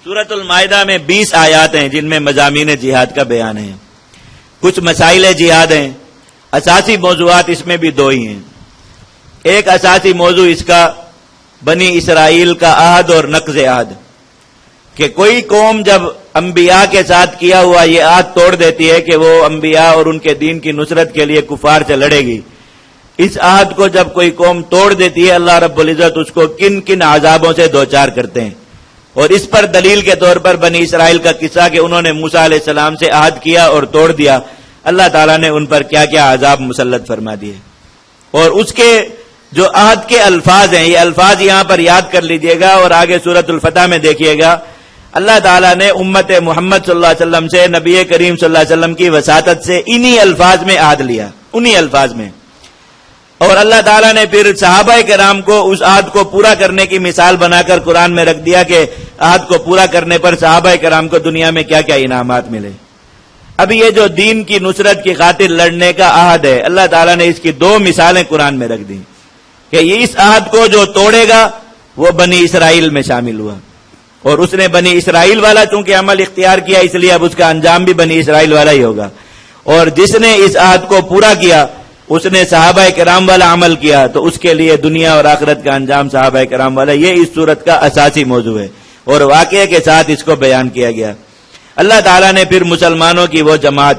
سورۃ المائدہ میں 20 آیات ہیں جن میں مضامین جہاد کا بیان ہے. کچھ مسائل جہاد ہیں. اساسی موضوعات اس میں بھی دو ہی ہیں. ایک اساسی موضوع اس کا بنی اسرائیل کا عہد اور نقض عہد، کہ کوئی قوم جب انبیاء کے ساتھ کیا ہوا یہ عہد توڑ دیتی ہے کہ وہ انبیاء اور ان کے دین کی نصرت کے لیے کفار سے لڑے گی، اس عہد کو جب کوئی قوم توڑ دیتی ہے اللہ رب العزت اس کو کن کن عذابوں سے دوچار کرتے ہیں. اور اس پر دلیل کے طور پر بنی اسرائیل کا قصہ کہ انہوں نے موسیٰ علیہ السلام سے عہد کیا اور توڑ دیا، اللہ تعالیٰ نے ان پر کیا کیا عذاب مسلط فرما دیے. اور اس کے جو عہد کے الفاظ ہیں، یہ الفاظ یہاں پر یاد کر لیجئے گا اور آگے سورۃ الفتح میں دیکھیے گا. اللہ تعالیٰ نے امت محمد صلی اللہ علیہ وسلم سے، نبی کریم صلی اللہ علیہ وسلم کی وساطت سے انہی الفاظ میں عہد لیا، انہی الفاظ میں. اور اللہ تعالیٰ نے پھر صحابہ کرام کو اس عہد کو پورا کرنے کی مثال بنا کر قرآن میں رکھ دیا کہ عہد کو پورا کرنے پر صحابہ کرام کو دنیا میں کیا کیا انعامات ملے. اب یہ جو دین کی نصرت کی خاطر لڑنے کا عہد ہے، اللہ تعالیٰ نے اس کی دو مثالیں قرآن میں رکھ دی کہ یہ اس عہد کو جو توڑے گا وہ بنی اسرائیل میں شامل ہوا. اور اس نے بنی اسرائیل والا چونکہ عمل اختیار کیا اس لیے اب اس کا انجام بھی بنی اسرائیل والا ہی ہوگا. اور جس نے اس عہد کو پورا کیا اس نے صحابہ کرام والا عمل کیا تو اس کے لیے دنیا اور آخرت کا انجام صحابہ کرام والا. یہ اس صورت کا اساسی موضوع ہے اور واقعے کے ساتھ اس کو بیان کیا گیا. اللہ تعالیٰ نے پھر مسلمانوں کی وہ جماعت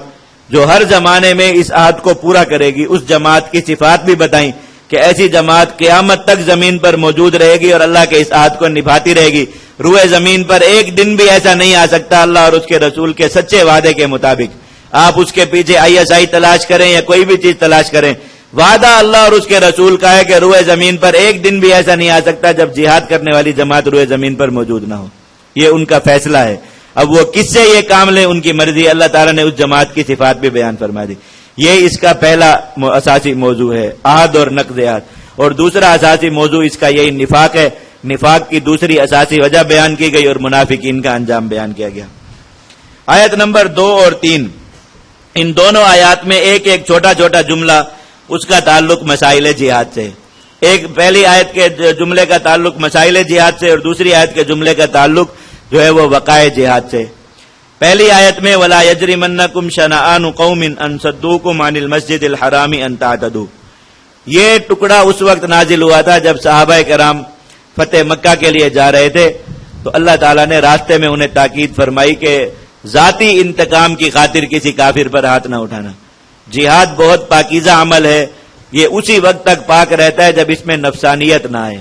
جو ہر زمانے میں اس عہد کو پورا کرے گی اس جماعت کی صفات بھی بتائیں کہ ایسی جماعت قیامت تک زمین پر موجود رہے گی اور اللہ کے اس عہد کو نبھاتی رہے گی. روئے زمین پر ایک دن بھی ایسا نہیں آ سکتا اللہ اور اس کے رسول کے سچے وعدے کے مطابق. آپ اس کے پیچھے ISI تلاش کریں یا کوئی بھی چیز تلاش کریں، وعدہ اللہ اور اس کے رسول کا ہے کہ روئے زمین پر ایک دن بھی ایسا نہیں آ سکتا جب جہاد کرنے والی جماعت روئے زمین پر موجود نہ ہو. یہ ان کا فیصلہ ہے. اب وہ کس سے یہ کام لیں ان کی مرضی. اللہ تعالیٰ نے اس جماعت کی صفات بھی بیان فرما دی. یہ اس کا پہلا اساسی موضوع ہے، عہد اور نقض عہد. اور دوسرا اساسی موضوع اس کا یہی نفاق ہے. نفاق کی دوسری اساسی وجہ بیان کی گئی اور منافقین کا انجام بیان کیا گیا. آیت نمبر 2 اور 3 ان دونوں آیات میں ایک ایک چھوٹا چھوٹا جملہ اس کا تعلق مسائل جہاد سے. ایک پہلی آیت کے جملے کا تعلق مسائل جہاد سے اور دوسری آیت کے جملے کا تعلق جو ہے وہ وقائع جہاد سے. پہلی آیت میں وَلَا يَجْرِمَنَّكُمْ شَنَآنُ قَوْمٍ أَن صَدُّوكُمْ عَنِ الْمَسْجِدِ الْحَرَامِ أَن تَعْتَدُوا. یہ ٹکڑا اس وقت نازل ہوا تھا جب صحابہ کرام فتح مکہ کے لیے جا رہے تھے تو اللہ تعالیٰ نے راستے میں انہیں تاکید فرمائی کہ ذاتی انتقام کی خاطر کسی کافر پر ہاتھ نہ اٹھانا. جہاد بہت پاکیزہ عمل ہے، یہ اسی وقت تک پاک رہتا ہے جب اس میں نفسانیت نہ آئے،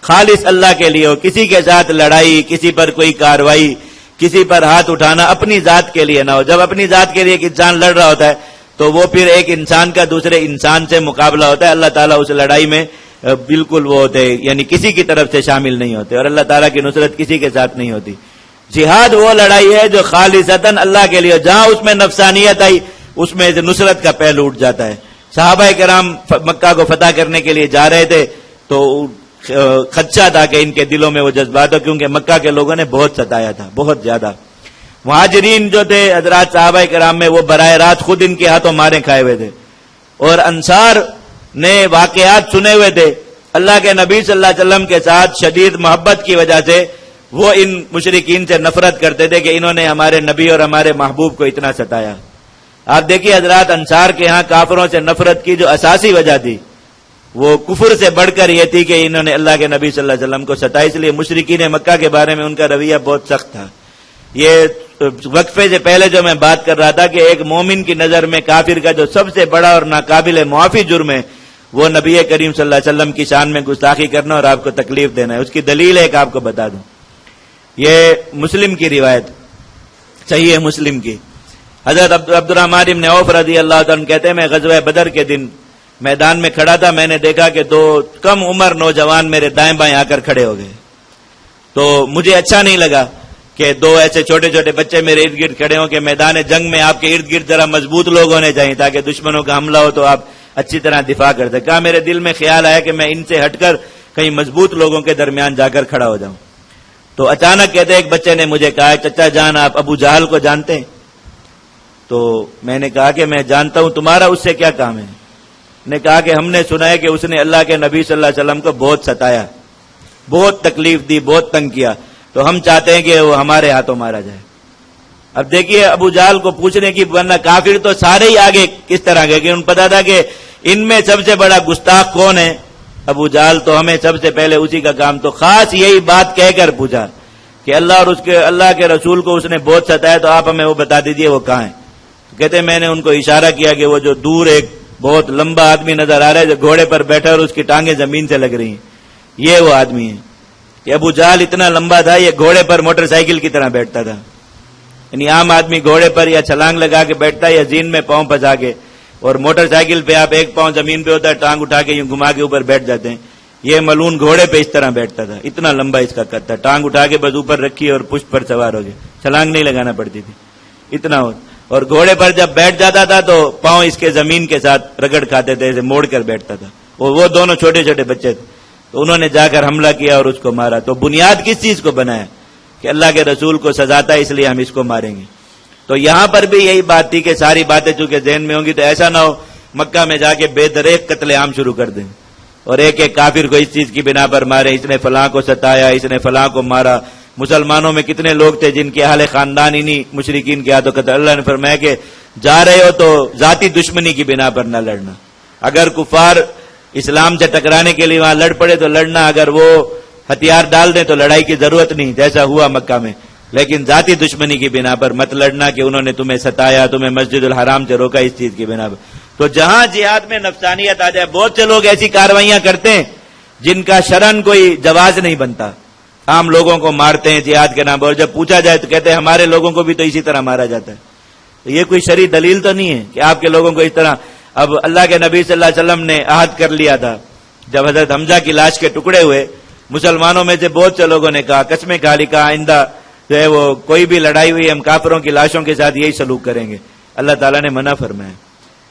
خالص اللہ کے لیے ہو. کسی کے ساتھ لڑائی، کسی پر کوئی کاروائی، کسی پر ہاتھ اٹھانا اپنی ذات کے لیے نہ ہو. جب اپنی ذات کے لیے ایک انسان لڑ رہا ہوتا ہے تو وہ پھر ایک انسان کا دوسرے انسان سے مقابلہ ہوتا ہے. اللہ تعالیٰ اس لڑائی میں بالکل وہ ہوتے یعنی کسی کی طرف سے شامل نہیں ہوتے اور اللہ تعالیٰ کی نصرت کسی کے ساتھ نہیں ہوتی. جہاد وہ لڑائی ہے جو خالصتاً اللہ کے لیے، جہاں اس میں نفسانیت آئی اس میں نصرت کا پہلو اٹھ جاتا ہے. صحابہ کرام مکہ کو فتح کرنے کے لیے جا رہے تھے تو خدشہ تھا کہ ان کے دلوں میں وہ جذبات ہو، کیونکہ مکہ کے لوگوں نے بہت ستایا تھا، بہت زیادہ. مہاجرین جو تھے حضرات صحابہ کرام میں وہ براہ راست خود ان کے ہاتھوں مارے کھائے ہوئے تھے اور انصار نے واقعات سنے ہوئے تھے. اللہ کے نبی صلی اللہ علیہ وسلم کے ساتھ شدید محبت کی وجہ سے وہ ان مشرکین سے نفرت کرتے تھے کہ انہوں نے ہمارے نبی اور ہمارے محبوب کو اتنا ستایا. آپ دیکھیے حضرات، انصار کے ہاں کافروں سے نفرت کی جو اساسی وجہ تھی وہ کفر سے بڑھ کر یہ تھی کہ انہوں نے اللہ کے نبی صلی اللہ علیہ وسلم کو ستایا. اس لیے مشرکین مکہ کے بارے میں ان کا رویہ بہت سخت تھا. یہ وقفے سے پہلے جو میں بات کر رہا تھا کہ ایک مومن کی نظر میں کافر کا جو سب سے بڑا اور ناقابل معافی جرم ہے وہ نبی کریم صلی اللہ علیہ وسلم کی شان میں گستاخی کرنا اور آپ کو تکلیف دینا ہے. اس کی دلیل ہے کہ آپ کو بتا دوں، یہ مسلم کی روایت، صحیح ہے مسلم کی. حضرت عبد الرحمن بن عوف رضی اللہ عنہ کہتے ہیں میں غزوہ بدر کے دن میدان میں کھڑا تھا، میں نے دیکھا کہ 2 کم عمر نوجوان میرے دائیں بائیں آ کر کھڑے ہو گئے. تو مجھے اچھا نہیں لگا کہ 2 ایسے چھوٹے چھوٹے بچے میرے ارد گرد کھڑے ہوں کہ میدان جنگ میں آپ کے ارد گرد ذرا مضبوط لوگ ہونے چاہیے تاکہ دشمنوں کا حملہ ہو تو آپ اچھی طرح دفاع کرتے. کہا میرے دل میں خیال آیا کہ میں ان سے ہٹ کر کہیں مضبوط لوگوں کے درمیان جا کر کھڑا ہو جاؤں. تو اچانک کہتے ایک بچے نے مجھے کہا چچا جان آپ ابو جہل کو جانتے ہیں؟ تو میں نے کہا کہ میں جانتا ہوں، تمہارا اس سے کیا کام ہے؟ نے کہا کہ ہم نے سنا ہے کہ اس نے اللہ کے نبی صلی اللہ علیہ وسلم کو بہت ستایا، بہت تکلیف دی، بہت تنگ کیا. تو ہم چاہتے ہیں کہ وہ ہمارے ہاتھوں مارا جائے۔ اب دیکھیے ابو جہل کو پوچھنے کی، ورنہ کافر تو سارے ہی آگے کس طرح گئے کہ ان پتا تھا کہ ان میں سب سے بڑا گستاخ کون ہے، ابو جہل، تو ہمیں سب سے پہلے اسی کا کام، تو خاص یہی بات کہہ کر پوچھا کہ اللہ اور اللہ کے رسول کو اس نے بہت ستایا، تو آپ ہمیں وہ بتا دیجئے وہ کہاں ہے۔ کہتے میں نے ان کو اشارہ کیا کہ وہ جو دور ایک بہت لمبا آدمی نظر آ رہا ہے جو گھوڑے پر بیٹھا اور اس کی ٹانگیں زمین سے لگ رہی ہیں، یہ وہ آدمی ہے۔ کہ ابو جہل اتنا لمبا تھا، یہ گھوڑے پر موٹر سائیکل کی طرح بیٹھتا تھا، یعنی عام آدمی گھوڑے پر یا چھلانگ لگا کے بیٹھتا ہے یا زین میں پاؤں پھنسا کے، اور موٹر سائیکل پہ آپ ایک پاؤں زمین پہ ہوتا ہے، ٹانگ اٹھا کے یوں گھما کے اوپر بیٹھ جاتے ہیں، یہ ملون گھوڑے پہ اس طرح بیٹھتا تھا، اتنا لمبا اس کا قد تھا، ٹانگ اٹھا کے بس اوپر رکھی اور پشت پر سوار ہو گئے، چھلانگ نہیں لگانا پڑتی تھی، اتنا ہو۔ اور گھوڑے پر جب بیٹھ جاتا تھا تو پاؤں اس کے زمین کے ساتھ رگڑ کھاتے تھے، اسے موڑ کر بیٹھتا تھا، وہ دونوں چھوٹے چھوٹے بچے تھے، تو انہوں نے جا کر حملہ کیا اور اس کو مارا۔ تو بنیاد کس چیز کو بنایا کہ اللہ کے رسول کو سزاتا ہے اس لیے ہم اس کو ماریں گے۔ تو یہاں پر بھی یہی بات تھی کہ ساری باتیں چونکہ ذہن میں ہوں گی تو ایسا نہ ہو مکہ میں جا کے بے دریغ قتل عام شروع کر دیں اور ایک ایک کافر کو اس چیز کی بنا پر مارے، اس نے فلاں کو ستایا، اس نے فلاں کو مارا۔ مسلمانوں میں کتنے لوگ تھے جن کے اہل خاندان انہی مشرکین کے ہاتھوں قتل۔ اللہ نے فرمایا کہ جا رہے ہو تو ذاتی دشمنی کی بنا پر نہ لڑنا، اگر کفار اسلام سے ٹکرانے کے لیے وہاں لڑ پڑے تو لڑنا، اگر وہ ہتھیار ڈال دیں تو لڑائی کی ضرورت نہیں، جیسا ہوا مکہ میں، لیکن ذاتی دشمنی کی بنا پر مت لڑنا کہ انہوں نے تمہیں ستایا، تمہیں مسجد الحرام سے روکا، اس چیز کی بنا پر۔ تو جہاں جہاد میں نفسانیت آ جائے، بہت سے لوگ ایسی کاروائیاں کرتے ہیں جن کا شرعن کوئی جواز نہیں بنتا، عام لوگوں کو مارتے ہیں جہاد کے نام پر، اور جب پوچھا جائے تو کہتے ہیں ہمارے لوگوں کو بھی تو اسی طرح مارا جاتا ہے۔ تو یہ کوئی شرعی دلیل تو نہیں ہے کہ آپ کے لوگوں کو اس طرح۔ اب اللہ کے نبی صلی اللہ علیہ وسلم نے عہد کر لیا تھا، جب حضرت حمزہ کی لاش کے ٹکڑے ہوئے، مسلمانوں میں سے بہت سے لوگوں نے کہا، قسمیں کھا لی، کہا آئندہ جو ہے وہ کوئی بھی لڑائی ہوئی ہم کافروں کی لاشوں کے ساتھ یہی سلوک کریں گے۔ اللہ تعالیٰ نے منع فرمایا،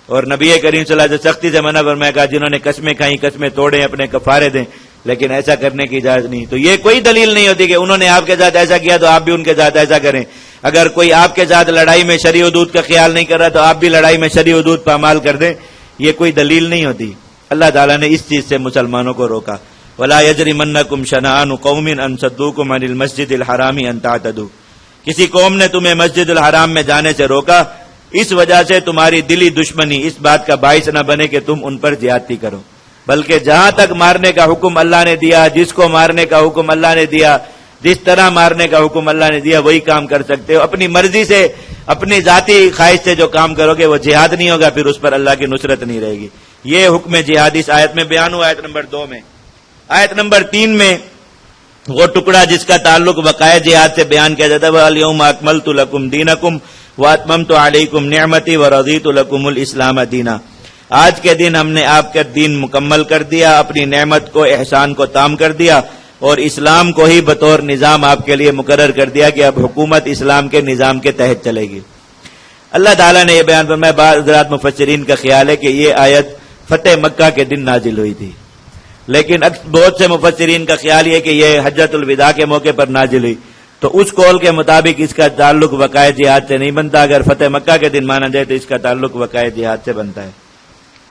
اور نبی کریم صلی اللہ علیہ وسلم سختی سے منع فرمایا، کہا جنہوں نے قسمیں کھائیں قسمیں توڑیں، اپنے کفارے دیں، لیکن ایسا کرنے کی اجازت نہیں۔ تو یہ کوئی دلیل نہیں ہوتی کہ انہوں نے آپ کے ساتھ ایسا کیا تو آپ بھی ان کے ساتھ ایسا کریں۔ اگر کوئی آپ کے ساتھ لڑائی میں شرعی حدود کا خیال نہیں کر رہا تو آپ بھی لڑائی میں شرعی حدود پامال کر دیں، یہ کوئی دلیل نہیں ہوتی۔ اللہ تعالیٰ نے اس چیز سے مسلمانوں کو روکا، وَلَا يَجْرِمَنَّكُمْ شَنَآنُ قَوْمٍ أَن صَدُّوكُمْ عَنِ الْمَسْجِدِ الْحَرَامِ أَن تَعْتَدُوا، کسی قوم نے تمہیں مسجد الحرام میں جانے سے روکا، اس وجہ سے تمہاری دلی دشمنی اس بات کا باعث نہ بنے کہ تم ان پر زیادتی کرو، بلکہ جہاں تک مارنے کا حکم اللہ نے دیا، جس کو مارنے کا حکم اللہ نے دیا، جس طرح مارنے کا حکم اللہ نے دیا وہی کام کر سکتے ہو۔ اپنی مرضی سے، اپنی ذاتی خواہش سے جو کام کرو گے وہ جہاد نہیں ہوگا، پھر اس پر اللہ کی نصرت نہیں رہے گی۔ یہ حکم جہاد اس آیت میں بیان ہوا، آیت نمبر 2 میں۔ آیت نمبر 3 میں وہ ٹکڑا جس کا تعلق وقائع جہاد سے بیان کیا جاتا ہے، وَالْيَوْمَ أَكْمَلْتُ لَكُمْ دِينَكُمْ وَأَتْمَمْتُ عَلَيْكُمْ نِعْمَتِي وَرَضِيتُ لَكُمُ الْإِسْلَامَ دِينًا، آج کے دن ہم نے آپ کا دین مکمل کر دیا، اپنی نعمت کو، احسان کو تام کر دیا، اور اسلام کو ہی بطور نظام آپ کے لیے مقرر کر دیا کہ اب حکومت اسلام کے نظام کے تحت چلے گی۔ اللہ تعالیٰ نے یہ بیان فرمایا، بعض حضرات مفسرین کا خیال ہے کہ یہ آیت فتح مکہ کے دن نازل ہوئی تھی، لیکن بہت سے مفسرین کا خیال یہ کہ یہ حجۃ الوداع کے موقع پر نازل ہوئی، تو اس قول کے مطابق اس کا تعلق وقائع جہاد سے نہیں بنتا، اگر فتح مکہ کے دن مانا جائے تو اس کا تعلق وقائع جہاد سے بنتا ہے۔